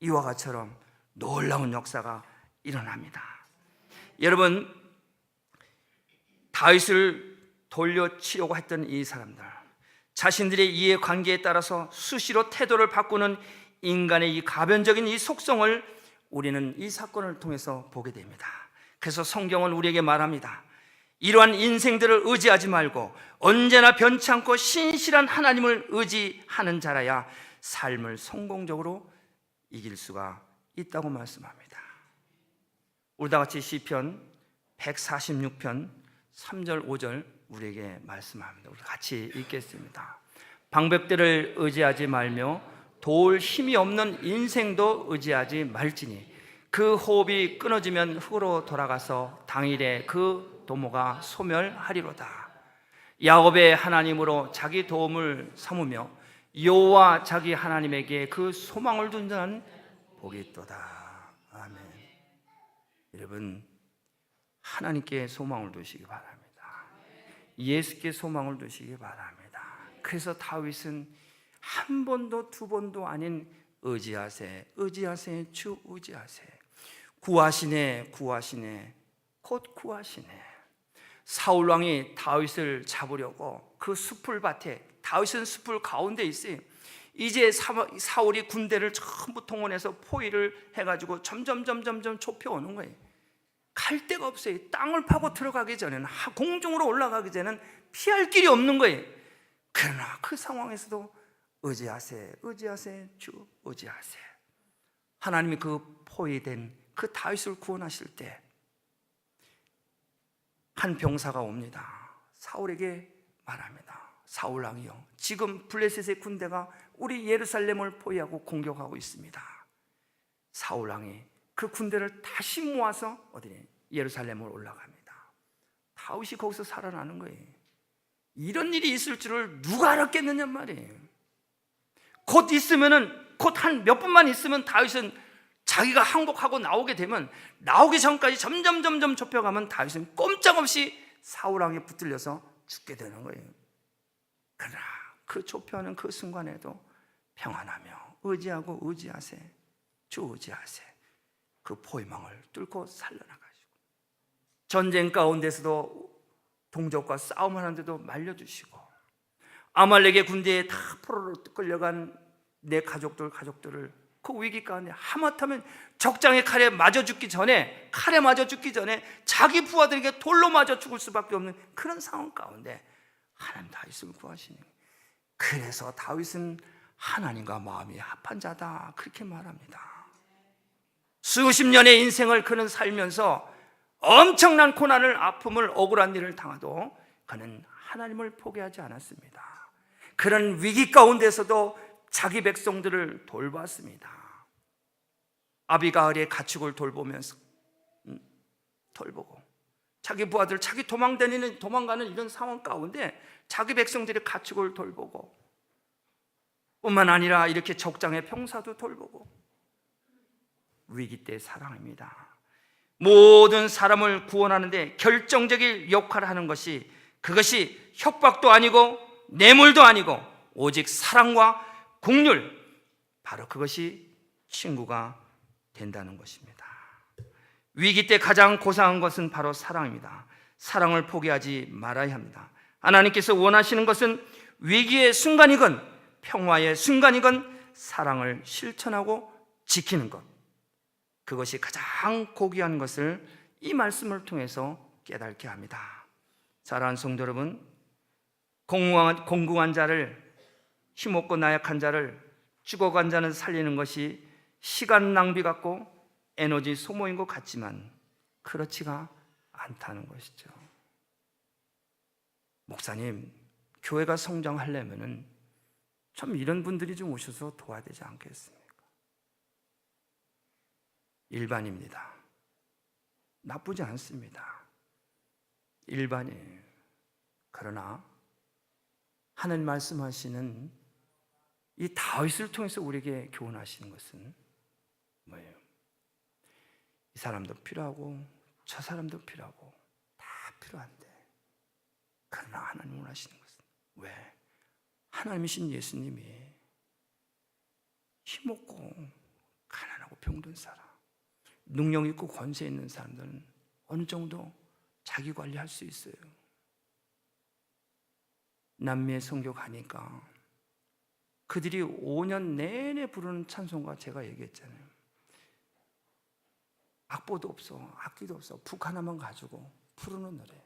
이와 같이처럼 놀라운 역사가 일어납니다. 여러분, 다윗을 돌려치려고 했던 이 사람들, 자신들의 이해관계에 따라서 수시로 태도를 바꾸는 인간의 이 가변적인 이 속성을 우리는 이 사건을 통해서 보게 됩니다. 그래서 성경은 우리에게 말합니다. 이러한 인생들을 의지하지 말고 언제나 변치 않고 신실한 하나님을 의지하는 자라야 삶을 성공적으로 이길 수가 있다고 말씀합니다. 우리 다 같이 시편 146편 3절 5절 우리에게 말씀합니다. 우리 같이 읽겠습니다. 방백들을 의지하지 말며 도울 힘이 없는 인생도 의지하지 말지니 그 호흡이 끊어지면 흙으로 돌아가서 당일에 그 도모가 소멸하리로다. 야곱의 하나님으로 자기 도움을 삼으며 여호와 자기 하나님에게 그 소망을 둔 자는 복이 있도다. 아멘. 여러분, 하나님께 소망을 두시기 바랍니다. 예수께 소망을 두시기 바랍니다. 그래서 다윗은 한 번도 두 번도 아닌 의지하세, 의지하세, 주 의지하세. 구하시네, 구하시네, 곧 구하시네. 사울 왕이 다윗을 잡으려고 그 숲을 밭에, 다윗은 숲을 가운데 있어요. 이제 사울이 군대를 전부 동원해서 포위를 해가지고 점점 좁혀오는 거예요. 갈 데가 없어요. 땅을 파고 들어가기 전에는, 공중으로 올라가기 전에는 피할 길이 없는 거예요. 그러나 그 상황에서도 의지하세, 의지하세, 주 의지하세. 하나님이 그 포위된 그 다윗을 구원하실 때 한 병사가 옵니다. 사울에게 말합니다. 사울 왕이여, 지금 블레셋의 군대가 우리 예루살렘을 포위하고 공격하고 있습니다. 사울 왕이 그 군대를 다시 모아서 어디에? 예루살렘으로 올라갑니다. 다윗이 거기서 살아나는 거예요. 이런 일이 있을 줄을 누가 알았겠느냐 말이에요. 곧 있으면은, 곧 한 몇 분만 있으면 다윗은 자기가 항복하고 나오게 되면, 나오기 전까지 점점 좁혀가면 다윗은 꼼짝없이 사울 왕에 붙들려서 죽게 되는 거예요. 그러나 그 좁혀하는 그 순간에도 평안하며 의지하고 의지하세, 주 의지하세. 그 포위망을 뚫고 살려나가시고, 전쟁 가운데서도 동족과 싸움하는데도 말려주시고, 아말렉의 군대에 다 포로로 끌려간 내 가족들을 그 위기 가운데 하마터면 적장의 칼에 맞아 죽기 전에, 자기 부하들에게 돌로 맞아 죽을 수밖에 없는 그런 상황 가운데 하나님 다윗을 구하시니, 그래서 다윗은 하나님과 마음이 합한 자다, 그렇게 말합니다. 수십 년의 인생을 그는 살면서 엄청난 고난을, 아픔을, 억울한 일을 당하도 그는 하나님을 포기하지 않았습니다. 그런 위기 가운데서도 자기 백성들을 돌봤습니다. 아비가일의 가축을 돌보고, 자기 부하들, 자기 도망가는 이런 상황 가운데 자기 백성들의 가축을 돌보고, 뿐만 아니라 이렇게 적장의 병사도 돌보고, 위기 때 사랑입니다. 모든 사람을 구원하는데 결정적인 역할을 하는 것이, 그것이 협박도 아니고 뇌물도 아니고 오직 사랑과 긍휼, 바로 그것이 친구가 된다는 것입니다. 위기 때 가장 고상한 것은 바로 사랑입니다. 사랑을 포기하지 말아야 합니다. 하나님께서 원하시는 것은 위기의 순간이건 평화의 순간이건 사랑을 실천하고 지키는 것, 그것이 가장 고귀한 것을 이 말씀을 통해서 깨닫게 합니다. 사랑하는 성도 여러분, 공공한 자를, 힘없고 나약한 자를, 죽어간 자는 살리는 것이 시간 낭비 같고 에너지 소모인 것 같지만 그렇지가 않다는 것이죠. 목사님, 교회가 성장하려면은 참 이런 분들이 좀 오셔서 도와야 되지 않겠습니까? 일반입니다. 나쁘지 않습니다. 일반이에요. 그러나 하나님 말씀하시는 이 다윗을 통해서 우리에게 교훈하시는 것은 뭐예요? 이 사람도 필요하고 저 사람도 필요하고 다 필요한데, 그러나 하나님 원하시는 것은, 왜? 하나님이신 예수님이 힘없고 가난하고 병든 사람, 능력 있고 권세 있는 사람들은 어느 정도 자기 관리할 수 있어요. 남미에 선교 가니까 그들이 5년 내내 부르는 찬송가 제가 얘기했잖아요. 악보도 없어, 악기도 없어, 북 하나만 가지고 부르는 노래.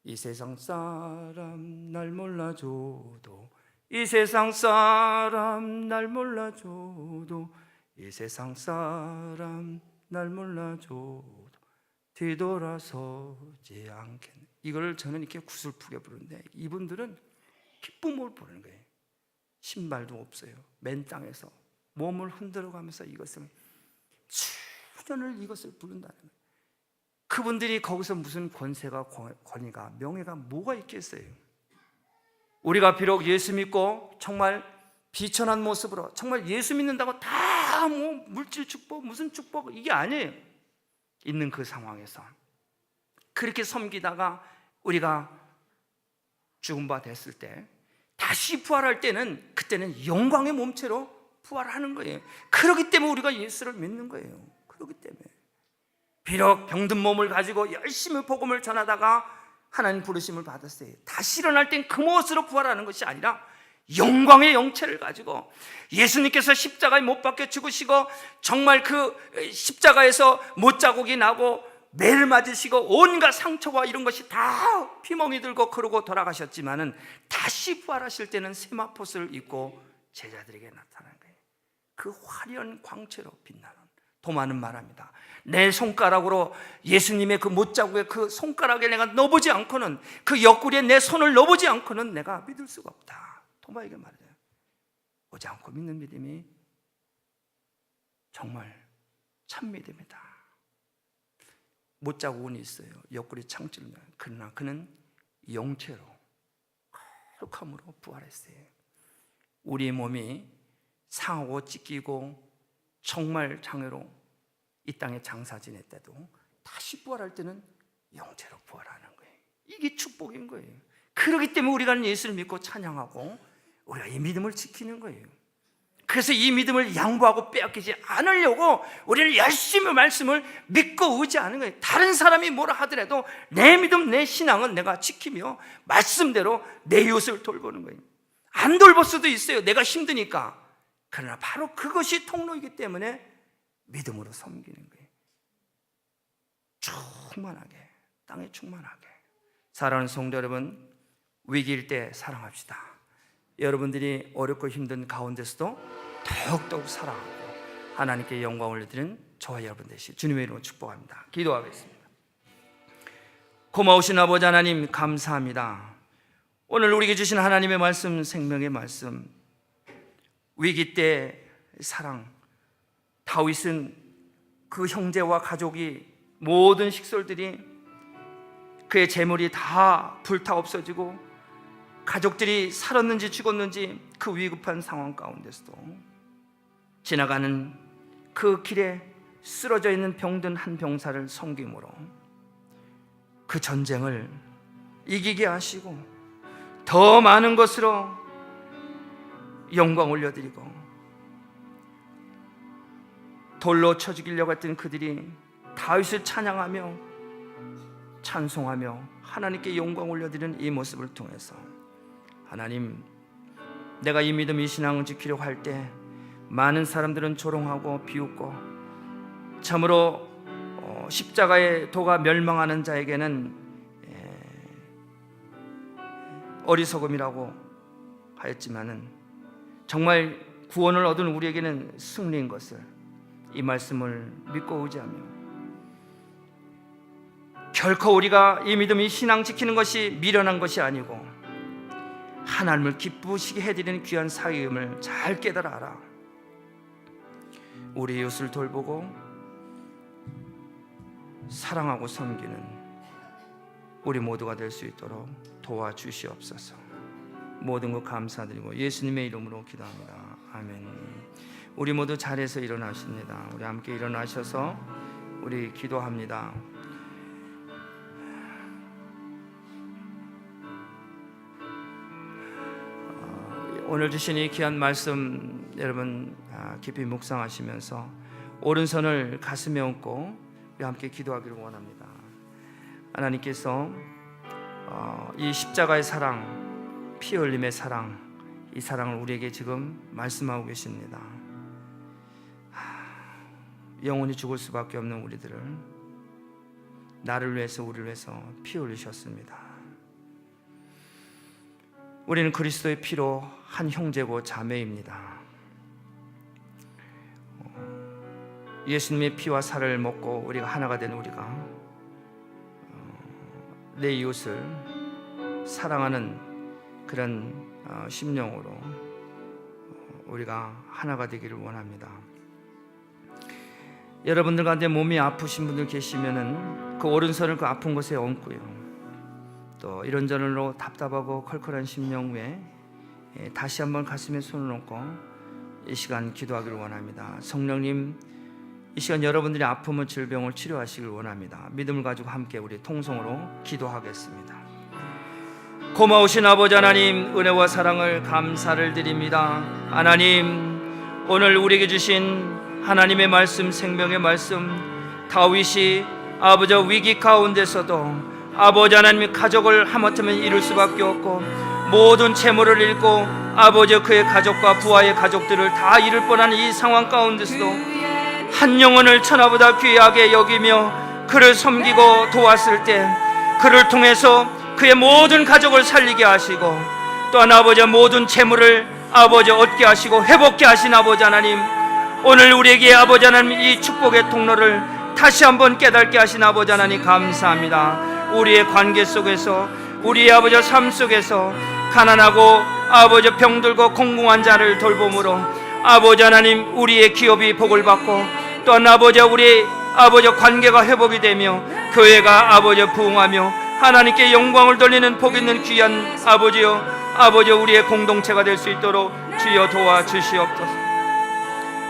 이 세상 사람 날 몰라줘도, 이 세상 사람 날 몰라줘도, 이 세상 사람 날 몰라줘도 뒤돌아서지 않겠네. 이걸 저는 이렇게 구슬프게 부르는데 이분들은 기쁨을 부르는 거예요. 신발도 없어요. 맨 땅에서 몸을 흔들어가면서 이것을 수년을 이것을 부른다는 거예요. 그분들이 거기서 무슨 권세가, 권위가, 명예가 뭐가 있겠어요? 우리가 비록 예수 믿고 정말 비천한 모습으로 정말 예수 믿는다고 다 뭐 물질 축복, 무슨 축복, 이게 아니에요. 있는 그 상황에서 그렇게 섬기다가 우리가 죽은 바 됐을 때 다시 부활할 때는, 그때는 영광의 몸체로 부활하는 거예요. 그렇기 때문에 우리가 예수를 믿는 거예요. 그렇기 때문에 비록 병든 몸을 가지고 열심히 복음을 전하다가 하나님 부르심을 받았어요. 다시 일어날 땐 그 모습으로 부활하는 것이 아니라 영광의 영체를 가지고, 예수님께서 십자가에 못 박혀 죽으시고 정말 그 십자가에서 못자국이 나고 매를 맞으시고 온갖 상처와 이런 것이 다 피멍이 들고 그러고 돌아가셨지만은 다시 부활하실 때는 세마포스를 입고 제자들에게 나타난 거예요. 그 화려한 광채로 빛나는. 도마는 말합니다. 내 손가락으로 예수님의 그 못자국에 그 손가락에 내가 넣어보지 않고는, 그 옆구리에 내 손을 넣어보지 않고는 내가 믿을 수가 없다. 도마에게 말해요. 보지 않고 믿는 믿음이 정말 참 믿음이다. 못자국은 있어요. 옆구리 창질을. 그러나 그는 영체로 거룩함으로 부활했어요. 우리 몸이 상하고 찢기고 정말 장애로 이 땅에 장사 지냈대도 다시 부활할 때는 영체로 부활하는 거예요. 이게 축복인 거예요. 그렇기 때문에 우리가 예수를 믿고 찬양하고 우리가 이 믿음을 지키는 거예요. 그래서 이 믿음을 양보하고 빼앗기지 않으려고 우리는 열심히 말씀을 믿고 의지하는 거예요. 다른 사람이 뭐라 하더라도 내 믿음, 내 신앙은 내가 지키며 말씀대로 내 이웃을 돌보는 거예요. 안 돌볼 수도 있어요. 내가 힘드니까. 그러나 바로 그것이 통로이기 때문에 믿음으로 섬기는 거예요. 충만하게, 땅에 충만하게. 사랑하는 성도 여러분, 위기일 때 사랑합시다. 여러분들이 어렵고 힘든 가운데서도 더욱더욱 사랑하고 하나님께 영광 올려드리는 저와 여러분 되시길 주님의 이름으로 축복합니다. 기도하겠습니다. 고마우신 아버지 하나님, 감사합니다. 오늘 우리에게 주신 하나님의 말씀, 생명의 말씀, 위기 때 사랑. 다윗은 그 형제와 가족이, 모든 식솔들이, 그의 재물이 다 불타 없어지고 가족들이 살았는지 죽었는지 그 위급한 상황 가운데서도 지나가는 그 길에 쓰러져 있는 병든 한 병사를 섬김으로 그 전쟁을 이기게 하시고 더 많은 것으로 영광 올려드리고, 돌로 쳐 죽이려고 했던 그들이 다윗을 찬양하며 찬송하며 하나님께 영광 올려드리는 이 모습을 통해서 하나님, 내가 이 믿음, 이 신앙을 지키려고 할 때 많은 사람들은 조롱하고 비웃고 참으로 십자가의 도가 멸망하는 자에게는 어리석음이라고 하였지만은 정말 구원을 얻은 우리에게는 승리인 것을, 이 말씀을 믿고 의지하며 결코 우리가 이 믿음, 이 신앙 지키는 것이 미련한 것이 아니고 하나님을 기쁘시게 해드리는 귀한 사위임을 잘 깨달아 알아. 우리 이웃을 돌보고 사랑하고 섬기는 우리 모두가 될 수 있도록 도와주시옵소서. 모든 것 감사드리고 예수님의 이름으로 기도합니다. 아멘. 우리 모두 자리에서 일어나십니다. 우리 함께 일어나셔서 우리 기도합니다. 오늘 주신 이 귀한 말씀 여러분 깊이 묵상하시면서 오른손을 가슴에 얹고 우리 함께 기도하기를 원합니다. 하나님께서 이 십자가의 사랑, 피 흘림의 사랑, 이 사랑을 우리에게 지금 말씀하고 계십니다. 영원히 죽을 수밖에 없는 우리들을 나를 위해서, 우리를 위해서 피 흘리셨습니다. 우리는 그리스도의 피로 한 형제고 자매입니다. 예수님의 피와 살을 먹고 우리가 하나가 된 우리가 내 이웃을 사랑하는 그런 심령으로 우리가 하나가 되기를 원합니다. 여러분들 가운데 몸이 아프신 분들 계시면은 그 오른손을 그 아픈 곳에 얹고요, 또 이런저런으로 답답하고 컬컬한 심령 위에 다시 한번 가슴에 손을 얹고 이 시간 기도하기를 원합니다. 성령님, 이 시간 여러분들이 아픔을, 질병을 치료하시길 원합니다. 믿음을 가지고 함께 우리 통성으로 기도하겠습니다. 고마우신 아버지 하나님, 은혜와 사랑을 감사를 드립니다. 하나님, 오늘 우리에게 주신 하나님의 말씀, 생명의 말씀, 다윗이 아버지 위기 가운데서도 아버지 하나님의 가족을 하마터면 잃을 수밖에 없고 모든 재물을 잃고 아버지 그의 가족과 부하의 가족들을 다 잃을 뻔한 이 상황 가운데서도 한 영혼을 천하보다 귀하게 여기며 그 그를 섬기고 도왔을 때 그를 통해서 그의 모든 가족을 살리게 하시고, 또한 아버지 모든 재물을 아버지 얻게 하시고 회복케 하신 아버지 하나님, 오늘 우리에게 아버지 하나님 이 축복의 통로를 다시 한번 깨닫게 하신 아버지 하나님 감사합니다. 우리의 관계 속에서, 우리의 아버지 삶 속에서 가난하고 아버지 병들고 공공한 자를 돌봄으로 아버지 하나님 우리의 기업이 복을 받고, 또한 아버지 우리의 아버지 관계가 회복이 되며 교회가 아버지 부흥하며 하나님께 영광을 돌리는 복 있는 귀한 아버지여, 아버지 우리의 공동체가 될 수 있도록 주여 도와주시옵소서.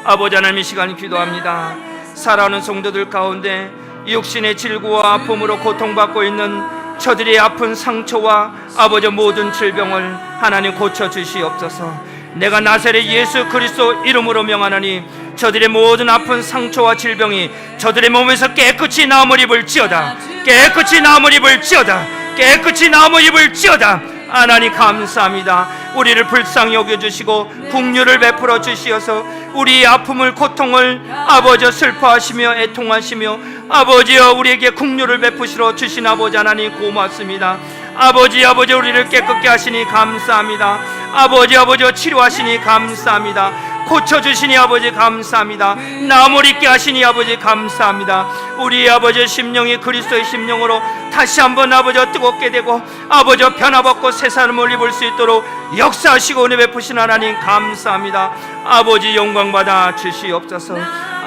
아버지 하나님 이 시간 기도합니다. 살아오는 성도들 가운데 육신의 질고와 아픔으로 고통받고 있는 저들의 아픈 상처와 아버지 모든 질병을 하나님 고쳐주시옵소서. 내가 나사렛 예수 그리스도 이름으로 명하노니 저들의 모든 아픈 상처와 질병이 저들의 몸에서 깨끗이 나음을 입을지어다. 깨끗이 나음을 입을지어다. 깨끗이 나음을 입을지어다. 하나님 감사합니다. 우리를 불쌍히 여겨주시고 긍휼을 베풀어 주시어서 우리의 아픔을 고통을 아버지 슬퍼하시며 애통하시며 아버지여 우리에게 긍휼을 베푸시러 주신 아버지 하나님 고맙습니다. 아버지 우리를 깨끗게 하시니 감사합니다. 아버지 치료하시니 감사합니다. 고쳐주시니 아버지 감사합니다. 나음을 입게 하시니 아버지 감사합니다. 우리 아버지 심령이 그리스도의 심령으로 다시 한번 아버지 뜨겁게 되고 아버지 변화받고 새 삶을 입을 수 있도록 역사하시고 은혜 베푸신 하나님 감사합니다. 아버지 영광받아 주시옵소서.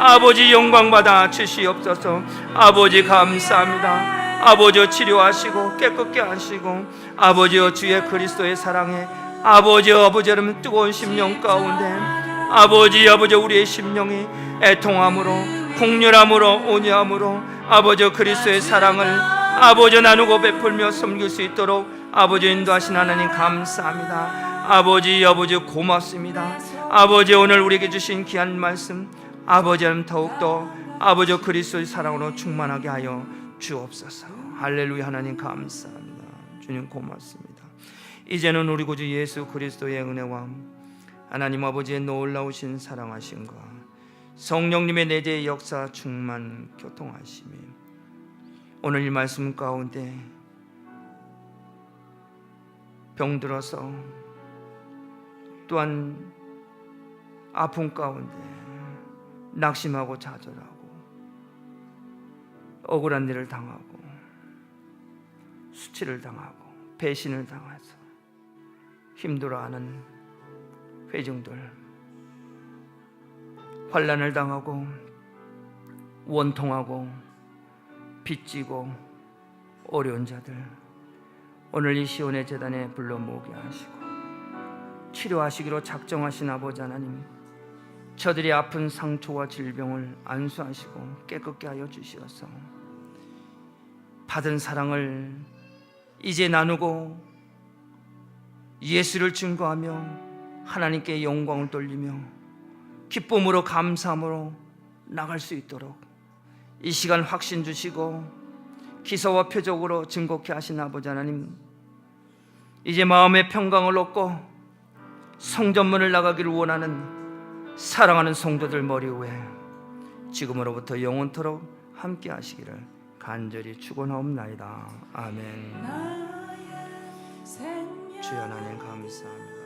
아버지 영광받아 주시옵소서. 아버지 감사합니다. 아버지 치료하시고 깨끗게 하시고 아버지여 주의 그리스도의 사랑에 아버지여 여러분 뜨거운 심령 가운데 아버지 우리의 심령이 애통함으로 긍휼함으로 온유함으로 아버지 그리스도의 사랑을 아버지 나누고 베풀며 섬길 수 있도록 아버지 인도하신 하나님 감사합니다. 아버지 고맙습니다. 아버지 오늘 우리에게 주신 귀한 말씀 아버지 더욱더 아버지 그리스도의 사랑으로 충만하게 하여 주옵소서. 할렐루야. 하나님 감사합니다. 주님 고맙습니다. 이제는 우리 구주 예수 그리스도의 은혜와 하나님 아버지의 놀라우신 사랑하심과 성령님의 내재의 역사 충만 교통하심이 오늘 이 말씀 가운데 병들어서 또한 아픔 가운데 낙심하고 좌절하고 억울한 일을 당하고 수치를 당하고 배신을 당해서 힘들어하는 회중들, 환난을 당하고 원통하고 빚지고 어려운 자들 오늘 이 시온의 제단에 불러 모으게 하시고 치료하시기로 작정하신 아버지 하나님, 저들의 아픈 상처와 질병을 안수하시고 깨끗게 하여 주시어서 받은 사랑을 이제 나누고 예수를 증거하며 하나님께 영광을 돌리며 기쁨으로 감사함으로 나갈 수 있도록 이 시간 확신 주시고 기사와 표적으로 증거케 하신 아버지 하나님, 이제 마음의 평강을 얻고 성전문을 나가기를 원하는 사랑하는 성도들 머리 위에 지금으로부터 영원토록 함께 하시기를 간절히 축원하옵나이다. 아멘. 주여 하나님 감사합니다.